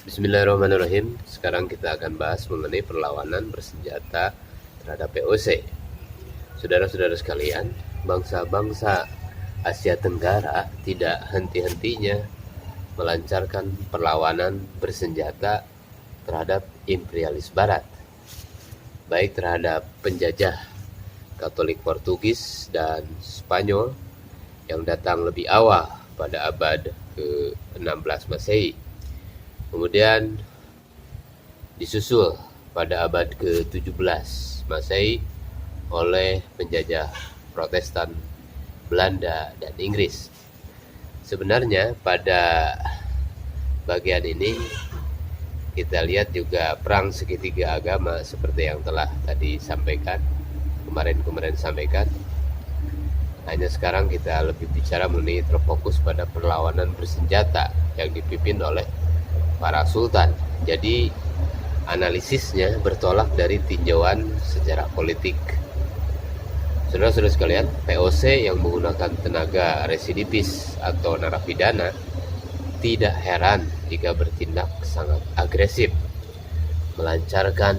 Bismillahirrahmanirrahim. Sekarang kita akan bahas mengenai perlawanan bersenjata terhadap VOC. Saudara-saudara sekalian, bangsa-bangsa Asia Tenggara tidak henti-hentinya melancarkan perlawanan bersenjata terhadap imperialis Barat, baik terhadap penjajah Katolik Portugis dan Spanyol yang datang lebih awal pada abad ke-16 Masehi. Kemudian disusul pada abad ke-17 Masehi oleh penjajah Protestan Belanda dan Inggris. Sebenarnya pada bagian ini kita lihat juga perang segitiga agama seperti yang telah tadi kemarin sampaikan. Hanya sekarang kita lebih bicara mengenai terfokus pada perlawanan bersenjata yang dipimpin oleh para sultan. Jadi analisisnya bertolak dari tinjauan sejarah politik. Saudara-saudara sekalian, VOC yang menggunakan tenaga residivis atau narapidana tidak heran jika bertindak sangat agresif, melancarkan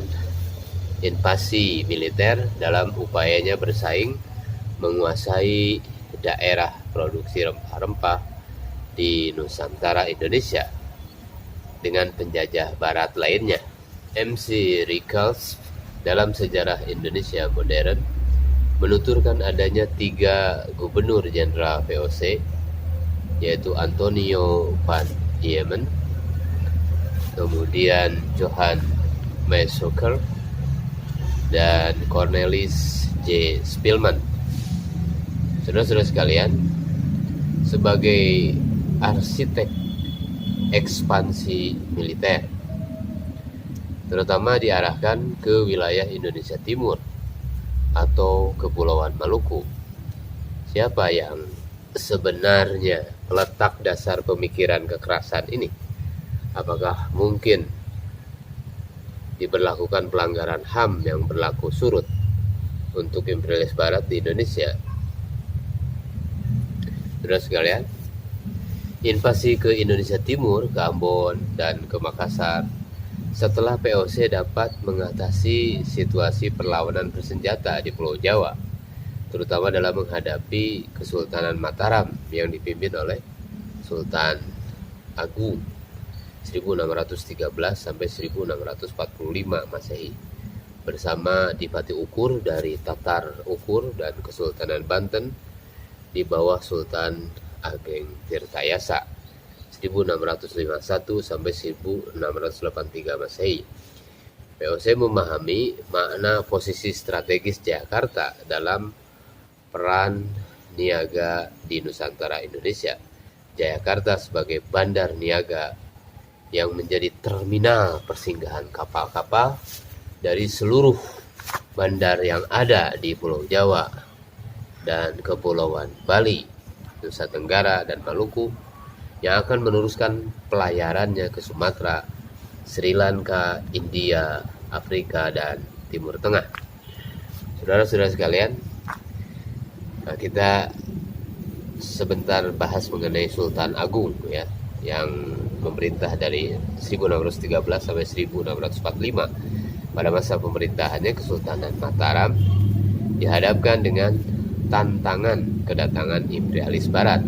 invasi militer dalam upayanya bersaing menguasai daerah produksi rempah-rempah di Nusantara Indonesia dengan penjajah barat lainnya. MC Rickles dalam sejarah Indonesia modern menuturkan adanya 3 gubernur jenderal VOC, yaitu Antonio van Diemen, kemudian Johan Maeshoker, dan Cornelis J. Spilman. Saudara-saudara sekalian, sebagai arsitek ekspansi militer, terutama diarahkan ke wilayah Indonesia Timur atau Kepulauan Maluku. Siapa yang sebenarnya meletak dasar pemikiran kekerasan ini? Apakah mungkin diberlakukan pelanggaran HAM yang berlaku surut untuk imperialis Barat di Indonesia? Saudara sekalian, invasi ke Indonesia Timur, ke Ambon, dan ke Makassar setelah VOC dapat mengatasi situasi perlawanan bersenjata di Pulau Jawa, terutama dalam menghadapi Kesultanan Mataram yang dipimpin oleh Sultan Agung 1613 sampai 1645 Masehi bersama Dipati Ukur dari Tatar Ukur dan Kesultanan Banten di bawah Sultan Ageng Tirtayasa 1651 sampai 1683 Masehi. VOC memahami makna posisi strategis Jakarta dalam peran niaga di Nusantara Indonesia. Jakarta sebagai bandar niaga yang menjadi terminal persinggahan kapal-kapal dari seluruh bandar yang ada di Pulau Jawa dan Kepulauan Bali, Nusa Tenggara, dan Maluku yang akan meneruskan pelayarannya ke Sumatera, Sri Lanka, India, Afrika, dan Timur Tengah. Saudara-saudara sekalian, kita sebentar bahas mengenai Sultan Agung ya, yang memerintah dari 1613 sampai 1645. Pada masa pemerintahannya, Kesultanan Mataram dihadapkan dengan tantangan kedatangan imperialis Barat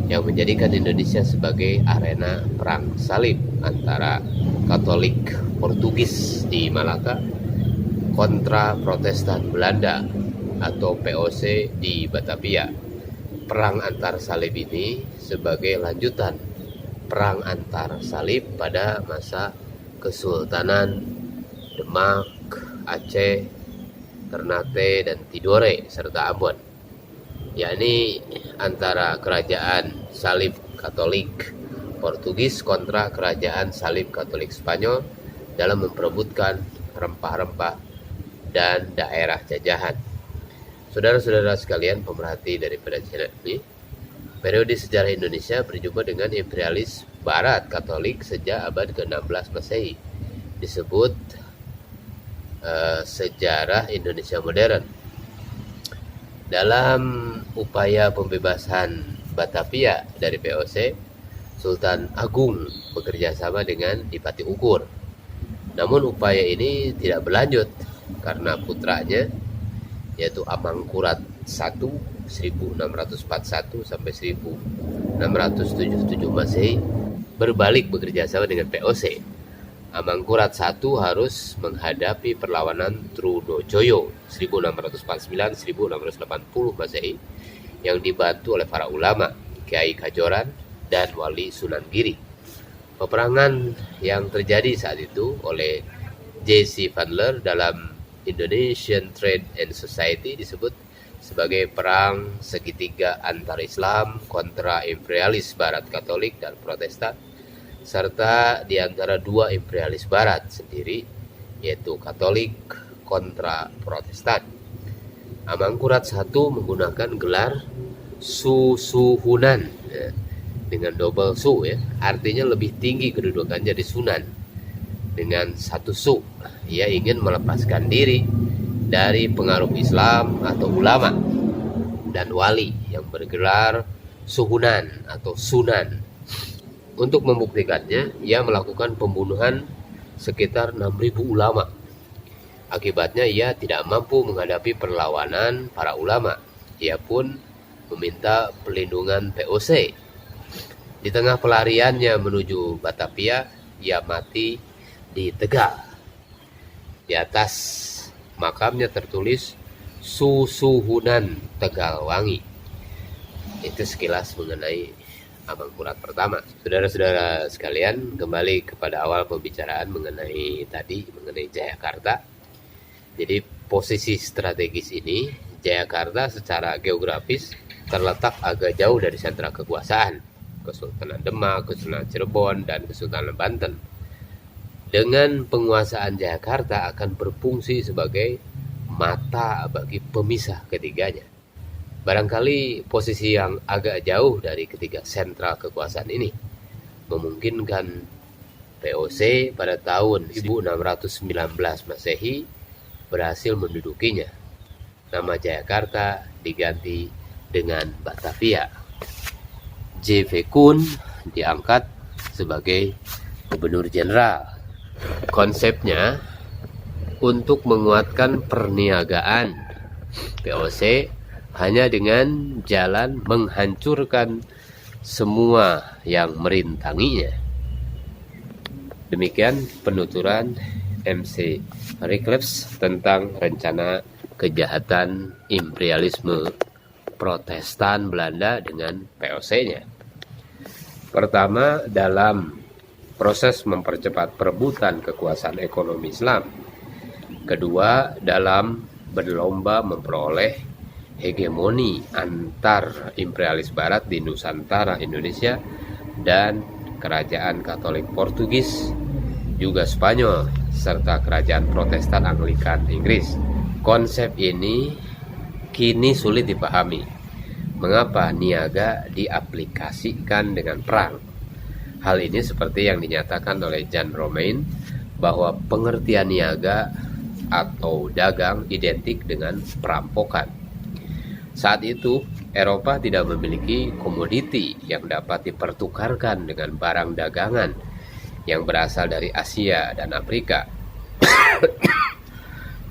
yang menjadikan Indonesia sebagai arena perang salib antara Katolik Portugis di Malaka kontra Protestan Belanda atau POC di Batavia. Perang antar salib ini sebagai lanjutan perang antar salib pada masa Kesultanan Demak, Aceh, Ternate, dan Tidore serta Ambon, yakni antara kerajaan salib Katolik Portugis kontra kerajaan salib Katolik Spanyol dalam memperebutkan rempah-rempah dan daerah jajahan. Saudara-saudara sekalian pemerhati daripada channel ini, periode sejarah Indonesia berjumpa dengan imperialis Barat Katolik sejak abad ke-16 Masehi. Disebut sejarah Indonesia modern. Dalam upaya pembebasan Batavia dari VOC, Sultan Agung bekerja sama dengan Dipati Ukur. Namun upaya ini tidak berlanjut karena putranya yaitu Amangkurat I 1641 sampai 1677 Masehi berbalik bekerja sama dengan POC. Amangkurat I harus menghadapi perlawanan Trunojoyo 1649-1680 Masehi yang dibantu oleh para ulama, Kiai Kajoran, dan Wali Sunan Giri. Peperangan yang terjadi saat itu oleh J.C. Vandler dalam Indonesian Trade and Society disebut sebagai perang segitiga antara Islam kontra imperialis Barat Katolik dan Protestan, serta di antara dua imperialis Barat sendiri, yaitu Katolik kontra Protestan. Amangkurat I menggunakan gelar Susuhunan dengan double su, artinya lebih tinggi kedudukannya di Sunan. Dengan satu su, ia ingin melepaskan diri dari pengaruh Islam atau ulama dan wali yang bergelar Suhunan atau Sunan. Untuk membuktikannya, ia melakukan pembunuhan sekitar 6.000 ulama. Akibatnya ia tidak mampu menghadapi perlawanan para ulama. Ia pun meminta perlindungan POC. Di tengah pelariannya menuju Batavia, ia mati di Tegal. Di atas makamnya tertulis Susuhunan Tegalwangi. Itu sekilas mengenai Amangkurat pertama. Saudara-saudara sekalian, kembali kepada awal pembicaraan mengenai Jayakarta. Jadi posisi strategis ini, Jayakarta secara geografis terletak agak jauh dari sentra kekuasaan Kesultanan Demak, Kesultanan Cirebon, dan Kesultanan Banten. Dengan penguasaan Jayakarta akan berfungsi sebagai mata bagi pemisah ketiganya. Barangkali posisi yang agak jauh dari ketiga sentral kekuasaan ini memungkinkan POC pada tahun 1619 Masehi berhasil mendudukinya. Nama Jayakarta diganti dengan Batavia. J.V. Kun diangkat sebagai Gubernur Jenderal. Konsepnya untuk menguatkan perniagaan POC hanya dengan jalan menghancurkan semua yang merintanginya. Demikian penuturan MC Reclus tentang rencana kejahatan imperialisme Protestan Belanda dengan POC-nya. Pertama, dalam proses mempercepat perebutan kekuasaan ekonomi Islam. Kedua, dalam berlomba memperoleh hegemoni antar imperialis Barat di Nusantara Indonesia dan kerajaan Katolik Portugis, juga Spanyol, serta kerajaan Protestan Anglikan Inggris. Konsep ini kini sulit dipahami. Mengapa niaga diaplikasikan dengan perang? Hal ini seperti yang dinyatakan oleh John Romain bahwa pengertian niaga atau dagang identik dengan perampokan. Saat itu, Eropa tidak memiliki komoditi yang dapat dipertukarkan dengan barang dagangan yang berasal dari Asia dan Afrika.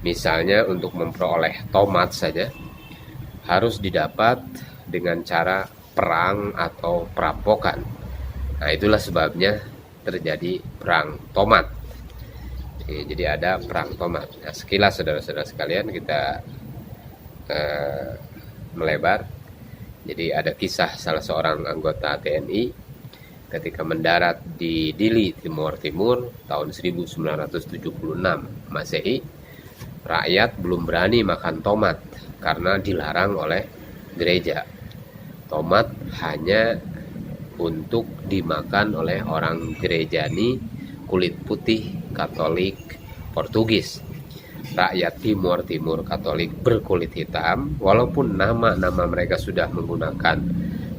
Misalnya untuk memperoleh tomat saja harus didapat dengan cara perang atau perampokan. Nah, itulah sebabnya terjadi perang tomat. Jadi ada perang tomat. Nah, sekilas saudara-saudara sekalian kita melebar. Jadi ada kisah salah seorang anggota TNI ketika mendarat di Dili, Timor Timur tahun 1976 Masehi. Rakyat belum berani makan tomat karena dilarang oleh gereja. Tomat hanya untuk dimakan oleh orang gerejani kulit putih Katolik Portugis. Rakyat Timor Timur Katolik berkulit hitam, walaupun nama-nama mereka sudah menggunakan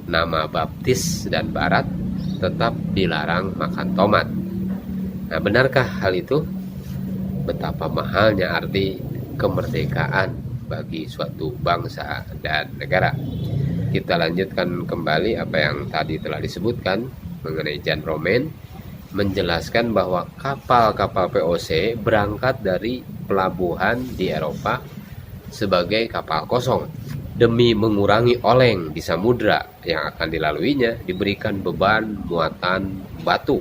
nama baptis dan barat, tetap dilarang makan tomat. Nah, benarkah hal itu? Betapa mahalnya arti kemerdekaan bagi suatu bangsa dan negara. Kita lanjutkan kembali apa yang tadi telah disebutkan mengenai Jan Romain menjelaskan bahwa kapal-kapal VOC berangkat dari pelabuhan di Eropa sebagai kapal kosong. Demi mengurangi oleng di samudra yang akan dilaluinya, diberikan beban muatan batu.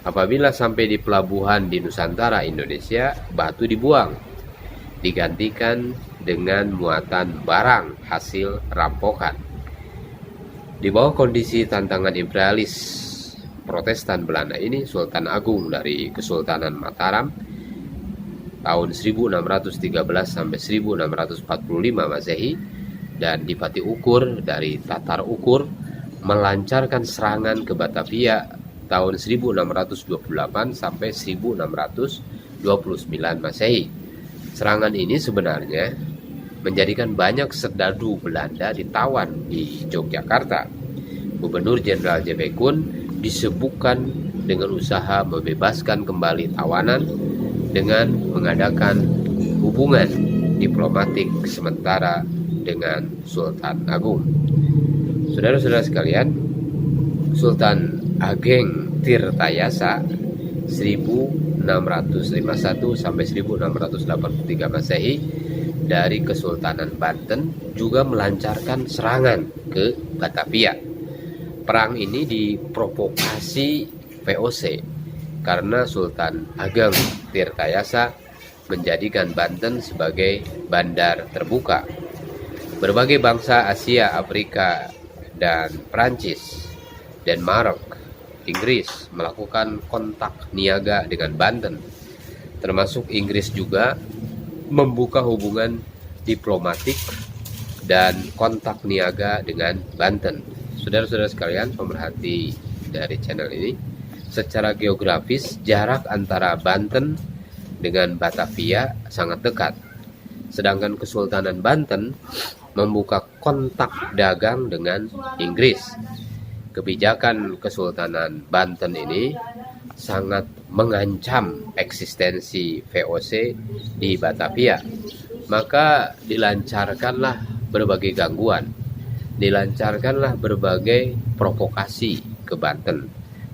Apabila sampai di pelabuhan di Nusantara, Indonesia, batu dibuang, digantikan dengan muatan barang hasil rampokan. Di bawah kondisi tantangan imperialis Protestan Belanda ini, Sultan Agung dari Kesultanan Mataram tahun 1613 sampai 1645 Masehi dan Dipati Ukur dari Tatar Ukur melancarkan serangan ke Batavia tahun 1628 sampai 1629 Masehi. Serangan ini sebenarnya menjadikan banyak serdadu Belanda ditawan di Yogyakarta. Gubernur Jenderal J.B. Kun disebutkan dengan usaha membebaskan kembali tawanan dengan mengadakan hubungan diplomatik sementara dengan Sultan Agung. Saudara-saudara sekalian, Sultan Ageng Tirtayasa 1651 sampai 1683 Masehi dari Kesultanan Banten juga melancarkan serangan ke Batavia. Perang ini diprovokasi VOC karena Sultan Ageng Tirtayasa menjadikan Banten sebagai bandar terbuka. Berbagai bangsa Asia, Afrika, dan Prancis, Denmark, Inggris melakukan kontak niaga dengan Banten. Termasuk Inggris juga membuka hubungan diplomatik dan kontak niaga dengan Banten. Saudara-saudara sekalian, pemerhati dari channel ini, secara geografis jarak antara Banten dengan Batavia sangat dekat. Sedangkan Kesultanan Banten membuka kontak dagang dengan Inggris. Kebijakan Kesultanan Banten ini sangat mengancam eksistensi VOC di Batavia. Maka dilancarkanlah berbagai gangguan, dilancarkanlah berbagai provokasi ke Banten,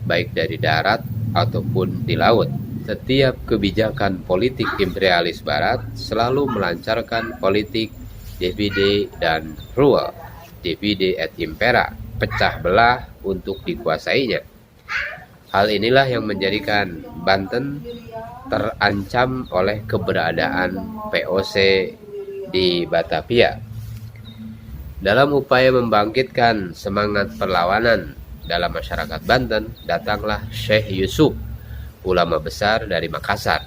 baik dari darat ataupun di laut. Setiap kebijakan politik imperialis barat selalu melancarkan politik divide dan rule, divide et impera, pecah belah untuk dikuasainya. Hal inilah yang menjadikan Banten terancam oleh keberadaan VOC di Batavia. Dalam upaya membangkitkan semangat perlawanan dalam masyarakat Banten, datanglah Syekh Yusuf, ulama besar dari Makassar.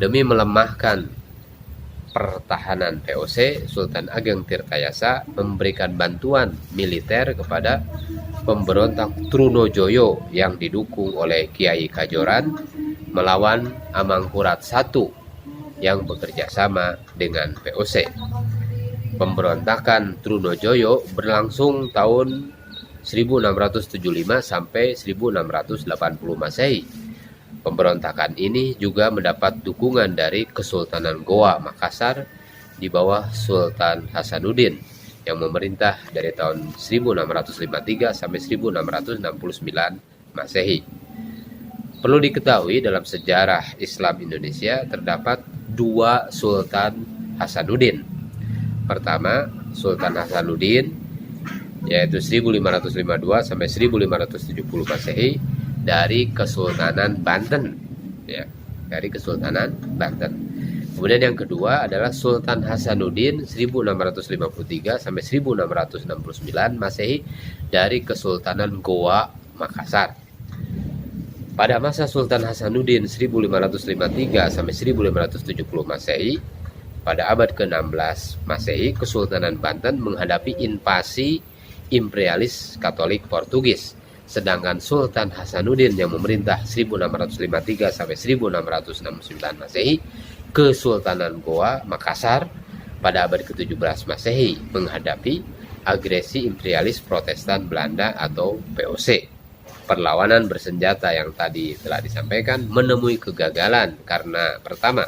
Demi melemahkan pertahanan VOC, Sultan Ageng Tirtayasa memberikan bantuan militer kepada pemberontak Trunojoyo yang didukung oleh Kiai Kajoran melawan Amangkurat I yang bekerja sama dengan VOC. Pemberontakan Trunojoyo berlangsung tahun 1675 sampai 1680 Masehi. Pemberontakan ini juga mendapat dukungan dari Kesultanan Goa Makassar di bawah Sultan Hasanuddin yang memerintah dari tahun 1653 sampai 1669 Masehi. Perlu diketahui dalam sejarah Islam Indonesia terdapat dua Sultan Hasanuddin. Pertama, Sultan Hasanuddin yaitu 1552 sampai 1570 Masehi dari Kesultanan Banten, ya, dari Kesultanan Banten. Kemudian yang kedua adalah Sultan Hasanuddin 1653 sampai 1669 Masehi dari Kesultanan Goa Makassar. Pada masa Sultan Hasanuddin 1553 sampai 1570 Masehi, pada abad ke-16 Masehi, Kesultanan Banten menghadapi invasi imperialis Katolik Portugis. Sedangkan Sultan Hasanuddin yang memerintah 1653 sampai 1669 Masehi, Kesultanan Goa Makassar pada abad ke-17 Masehi menghadapi agresi imperialis Protestan Belanda atau VOC. Perlawanan bersenjata yang tadi telah disampaikan menemui kegagalan karena pertama,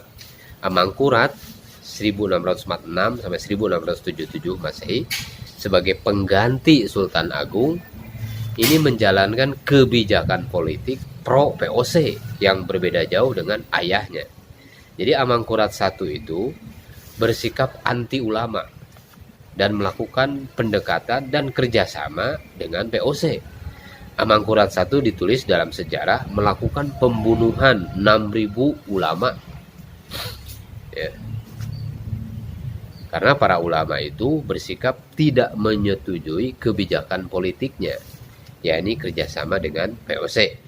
Amangkurat 1646 sampai 1677 Masehi sebagai pengganti Sultan Agung ini menjalankan kebijakan politik pro VOC yang berbeda jauh dengan ayahnya. Jadi Amangkurat I itu bersikap anti ulama dan melakukan pendekatan dan kerjasama dengan VOC. Amangkurat I ditulis dalam sejarah melakukan pembunuhan 6.000 ulama. Ya. Karena para ulama itu bersikap tidak menyetujui kebijakan politiknya, yakni kerjasama dengan VOC.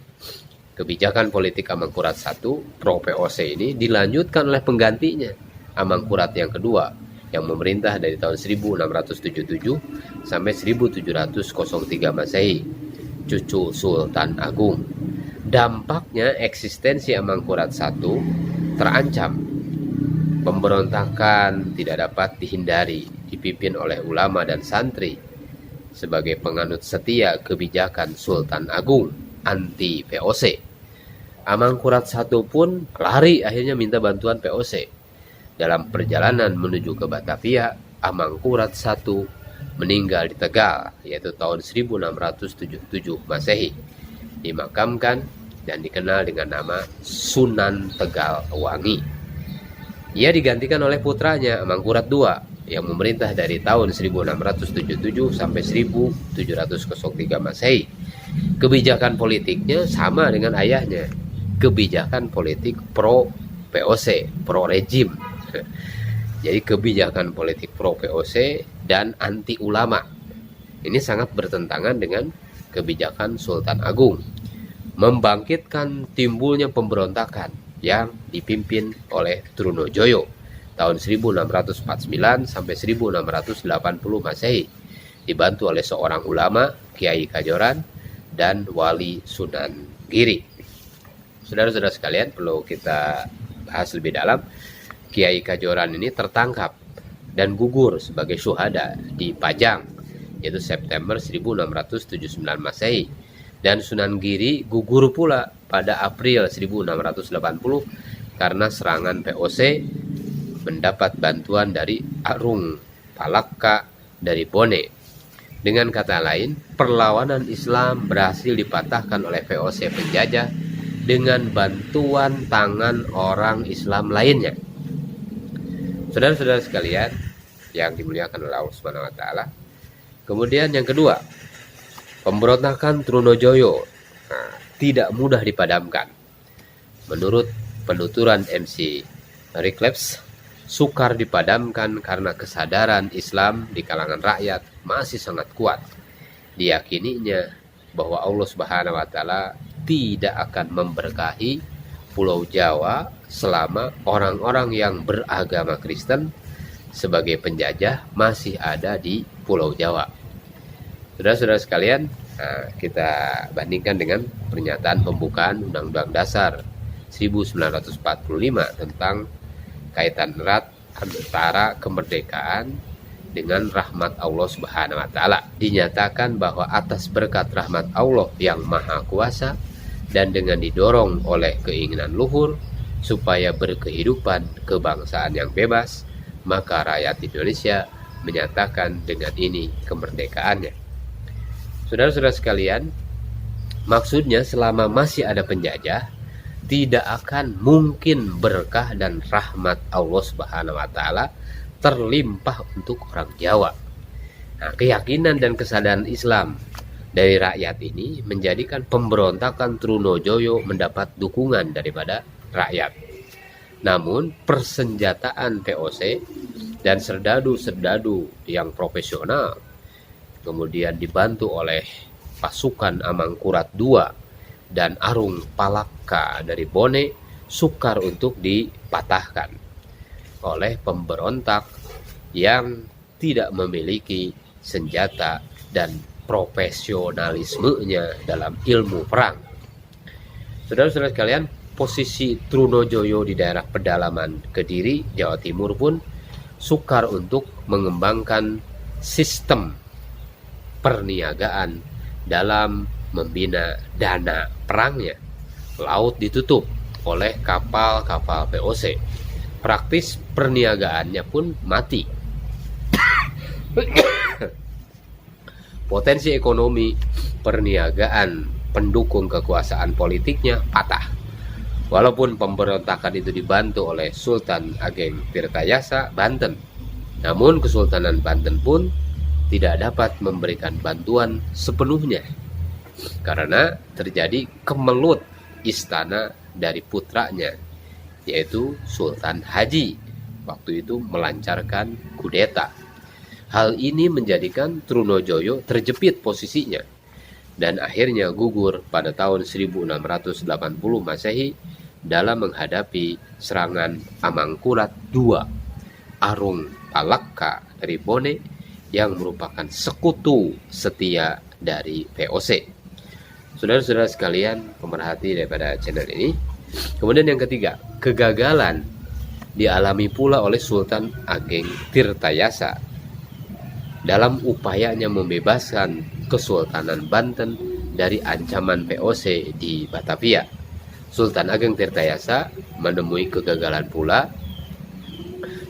Kebijakan politik Amangkurat I pro VOC ini dilanjutkan oleh penggantinya, Amangkurat yang kedua, yang memerintah dari tahun 1677 sampai 1703 Masehi, cucu Sultan Agung. Dampaknya eksistensi Amangkurat I terancam. Pemberontakan tidak dapat dihindari, dipimpin oleh ulama dan santri sebagai penganut setia kebijakan Sultan Agung anti VOC. Amangkurat I pun lari akhirnya minta bantuan VOC. Dalam perjalanan menuju ke Batavia, Amangkurat I meninggal di Tegal, yaitu tahun 1677 Masehi. Dimakamkan dan dikenal dengan nama Sunan Tegal Wangi. Ia digantikan oleh putranya Amangkurat II yang memerintah dari tahun 1677 sampai 1703 Masehi. Kebijakan politiknya sama dengan ayahnya, kebijakan politik pro VOC, pro rejim. Jadi kebijakan politik pro VOC dan anti ulama ini sangat bertentangan dengan kebijakan Sultan Agung, membangkitkan timbulnya pemberontakan yang dipimpin oleh Trunojoyo tahun 1649 sampai 1680 Masehi, dibantu oleh seorang ulama, Kiai Kajoran, dan Wali Sunan Giri. Saudara-saudara sekalian, perlu kita bahas lebih dalam. Kiai Kajoran ini tertangkap dan gugur sebagai syuhada di Pajang, yaitu September 1679 Masehi. Dan Sunan Giri gugur pula pada April 1680 karena serangan VOC mendapat bantuan dari Arung Palakka dari Bone. Dengan kata lain, perlawanan Islam berhasil dipatahkan oleh VOC penjajah dengan bantuan tangan orang Islam lainnya. Saudara-saudara sekalian yang dimuliakan oleh Allah Subhanahu wa taala. Kemudian yang kedua, pemberontakan Trunojoyo tidak mudah dipadamkan. Menurut penuturan MC Recleps, sukar dipadamkan karena kesadaran Islam di kalangan rakyat masih sangat kuat. Diyakininya bahwa Allah Subhanahu wa taala tidak akan memberkahi Pulau Jawa selama orang-orang yang beragama Kristen sebagai penjajah masih ada di Pulau Jawa. Saudara-saudara sekalian, kita bandingkan dengan pernyataan pembukaan Undang-Undang Dasar 1945 tentang kaitan erat antara kemerdekaan dengan rahmat Allah Subhanahu wa taala. Dinyatakan bahwa atas berkat rahmat Allah yang Maha Kuasa dan dengan didorong oleh keinginan luhur supaya berkehidupan kebangsaan yang bebas, maka rakyat Indonesia menyatakan dengan ini kemerdekaannya. Saudara-saudara sekalian, maksudnya selama masih ada penjajah, tidak akan mungkin berkah dan rahmat Allah Subhanahu wa taala terlimpah untuk orang Jawa. Nah, keyakinan dan kesadaran Islam dari rakyat ini menjadikan pemberontakan Trunojoyo mendapat dukungan daripada rakyat. Namun persenjataan VOC dan serdadu-serdadu yang profesional, kemudian dibantu oleh pasukan Amangkurat II dan Arung Palakka dari Bone, sukar untuk dipatahkan oleh pemberontak yang tidak memiliki senjata dan profesionalismenya dalam ilmu perang. Saudara-saudara sekalian, posisi Trunojoyo di daerah pedalaman Kediri, Jawa Timur pun sukar untuk mengembangkan sistem perniagaan dalam membina dana perangnya. Laut ditutup oleh kapal-kapal VOC. Praktis perniagaannya pun mati. Potensi ekonomi perniagaan pendukung kekuasaan politiknya patah. Walaupun pemberontakan itu dibantu oleh Sultan Ageng Tirtayasa Banten, namun Kesultanan Banten pun tidak dapat memberikan bantuan sepenuhnya karena terjadi kemelut istana dari putranya, yaitu Sultan Haji. Waktu itu melancarkan kudeta. Hal ini menjadikan Trunojoyo terjepit posisinya dan akhirnya gugur pada tahun 1680 Masehi dalam menghadapi serangan Amangkurat II, Arung Palakka dari Bone yang merupakan sekutu setia dari VOC. Saudara-saudara sekalian pemerhati daripada channel ini. Kemudian yang ketiga, kegagalan dialami pula oleh Sultan Ageng Tirtayasa dalam upayanya membebaskan Kesultanan Banten dari ancaman VOC di Batavia. Sultan Ageng Tirtayasa menemui kegagalan pula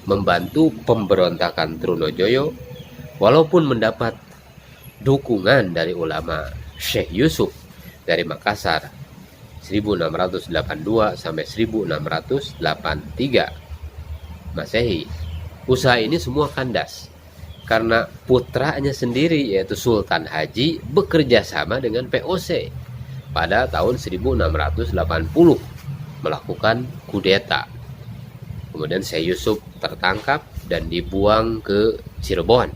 membantu pemberontakan Trunojoyo walaupun mendapat dukungan dari ulama Syekh Yusuf dari Makassar 1682 sampai 1683 Masehi. Usaha ini semua kandas karena putranya sendiri yaitu Sultan Haji bekerja sama dengan VOC pada tahun 1680 melakukan kudeta. Kemudian Syekh Yusuf tertangkap dan dibuang ke Cirebon,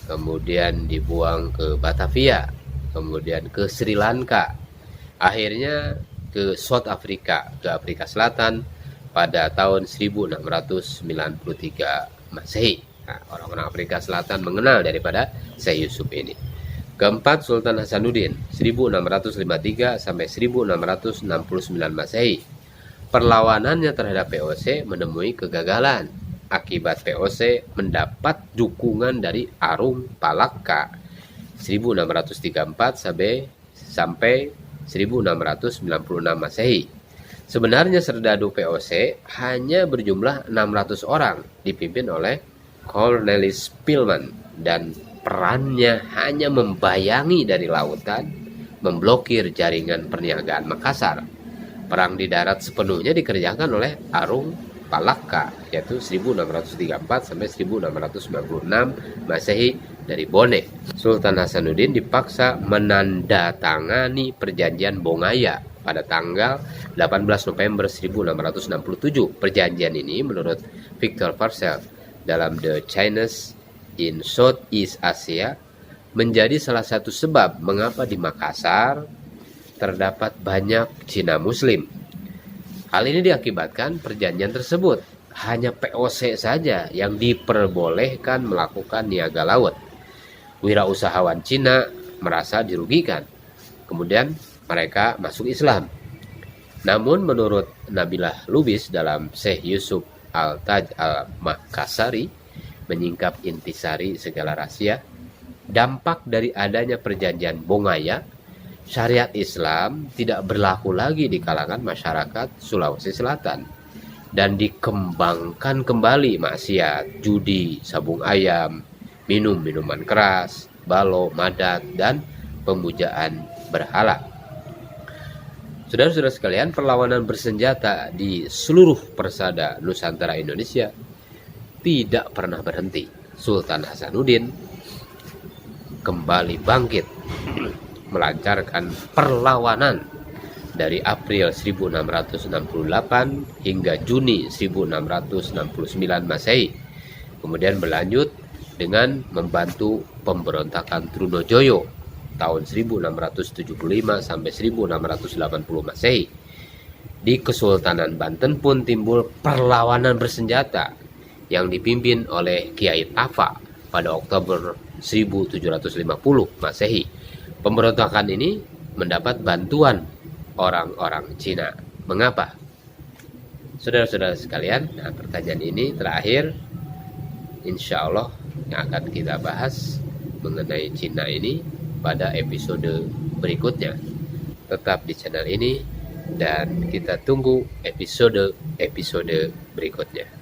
kemudian dibuang ke Batavia, kemudian ke Sri Lanka, akhirnya ke South Africa, ke Afrika Selatan pada tahun 1693 Masehi. Nah, orang-orang Afrika Selatan mengenal daripada Syekh Yusuf ini. Keempat, Sultan Hasanuddin 1653 sampai 1669 Masehi. Perlawanannya terhadap VOC menemui kegagalan. Akibat VOC mendapat dukungan dari Arung Palakka 1634 sampai 1696 Masehi. Sebenarnya serdadu VOC hanya berjumlah 600 orang dipimpin oleh Cornelis Pilman dan perannya hanya membayangi dari lautan, memblokir jaringan perniagaan Makassar. Perang di darat sepenuhnya dikerjakan oleh Arung Palakka yaitu 1634 sampai 1696 Masehi dari Bone. Sultan Hasanuddin dipaksa menandatangani perjanjian Bongaya pada tanggal 18 November 1667. Perjanjian ini menurut Victor Parcel dalam The Chinese in Southeast Asia menjadi salah satu sebab mengapa di Makassar terdapat banyak Cina Muslim. Hal ini diakibatkan perjanjian tersebut hanya POC saja yang diperbolehkan melakukan niaga laut. Wirausahawan Cina merasa dirugikan. Kemudian mereka masuk Islam. Namun menurut Nabilah Lubis dalam Syekh Yusuf Al-Taj Al-Makassari menyingkap intisari segala rahasia, dampak dari adanya perjanjian Bongaya, syariat Islam tidak berlaku lagi di kalangan masyarakat Sulawesi Selatan dan dikembangkan kembali maksiat, judi, sabung ayam, minum minuman keras, balo, madat, dan pemujaan berhala. Saudara-saudara sekalian, perlawanan bersenjata di seluruh persada Nusantara Indonesia tidak pernah berhenti. Sultan Hasanuddin kembali bangkit melancarkan perlawanan dari April 1668 hingga Juni 1669 Masehi. Kemudian berlanjut dengan membantu pemberontakan Trunojoyo tahun 1675 sampai 1680 Masehi. Di Kesultanan Banten pun timbul perlawanan bersenjata yang dipimpin oleh Kiai Tafa pada Oktober 1750 Masehi. Pemberontakan ini mendapat bantuan orang-orang Cina. Mengapa? Saudara-saudara sekalian, nah pertanyaan ini terakhir insya Allah yang akan kita bahas mengenai Cina ini pada episode berikutnya. Tetap di channel ini dan kita tunggu episode berikutnya.